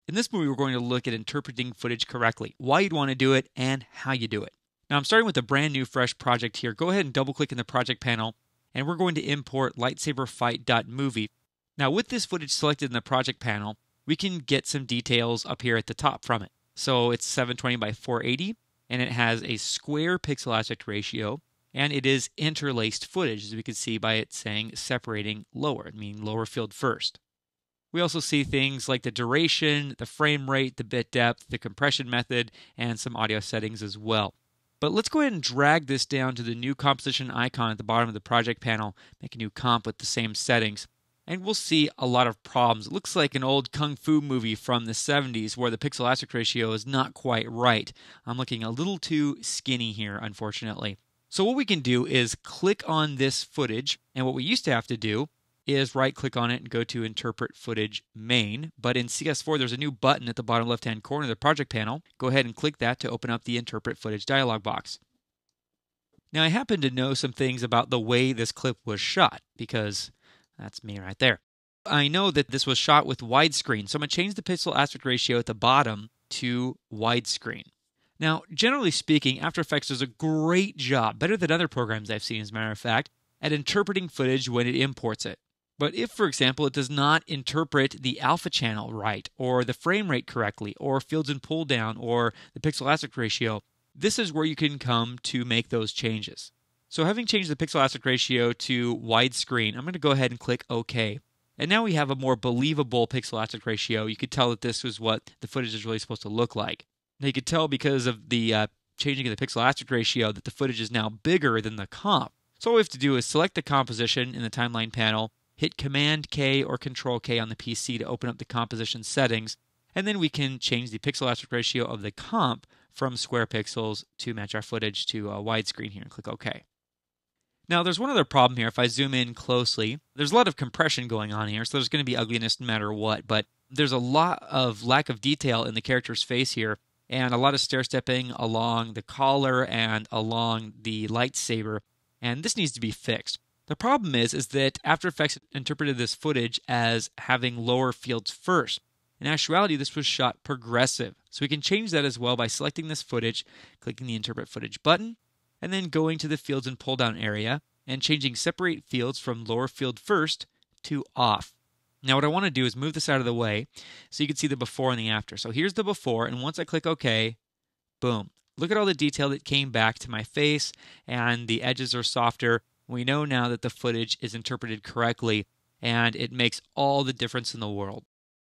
In this movie, we're going to look at interpreting footage correctly, why you'd want to do it, and how you do it. Now, I'm starting with a brand new, fresh project here. Go ahead and double click in the project panel, and we're going to import lightsaberfight.movie. Now, with this footage selected in the project panel, we can get some details up here at the top from it. So it's 720 by 480, and it has a square pixel aspect ratio, and it is interlaced footage, as we can see by it saying separating lower, meaning lower field first. We also see things like the duration, the frame rate, the bit depth, the compression method, and some audio settings as well. But let's go ahead and drag this down to the new composition icon at the bottom of the project panel, make a new comp with the same settings, and we'll see a lot of problems. It looks like an old kung fu movie from the 70s where the pixel aspect ratio is not quite right. I'm looking a little too skinny here, unfortunately. So what we can do is click on this footage, and what we used to have to do is right-click on it and go to Interpret Footage Main. But in CS4, there's a new button at the bottom left-hand corner of the project panel. Go ahead and click that to open up the Interpret Footage dialog box. Now, I happen to know some things about the way this clip was shot, because that's me right there. I know that this was shot with widescreen, so I'm going to change the pixel aspect ratio at the bottom to widescreen. Now, generally speaking, After Effects does a great job, better than other programs I've seen, as a matter of fact, at interpreting footage when it imports it. But if, for example, it does not interpret the alpha channel right, or the frame rate correctly, or fields and pull down, or the pixel aspect ratio, this is where you can come to make those changes. So having changed the pixel aspect ratio to widescreen, I'm going to go ahead and click OK. And now we have a more believable pixel aspect ratio. You could tell that this was what the footage is really supposed to look like. Now you could tell because of the changing of the pixel aspect ratio that the footage is now bigger than the comp. So all we have to do is select the composition in the timeline panel, hit Command K or Control K on the PC to open up the composition settings, and then we can change the pixel aspect ratio of the comp from square pixels to match our footage to widescreen here and click OK. Now there's one other problem here. If I zoom in closely, there's a lot of compression going on here, so there's going to be ugliness no matter what, but there's a lot of lack of detail in the character's face here, and a lot of stair-stepping along the collar and along the lightsaber, and this needs to be fixed. The problem is that After Effects interpreted this footage as having lower fields first. In actuality, this was shot progressive. So we can change that as well by selecting this footage, clicking the Interpret Footage button, and then going to the Fields and Pull Down area and changing Separate Fields from lower field first to off. Now what I want to do is move this out of the way so you can see the before and the after. So here's the before, and once I click OK, boom. Look at all the detail that came back to my face, and the edges are softer. We know now that the footage is interpreted correctly, and it makes all the difference in the world.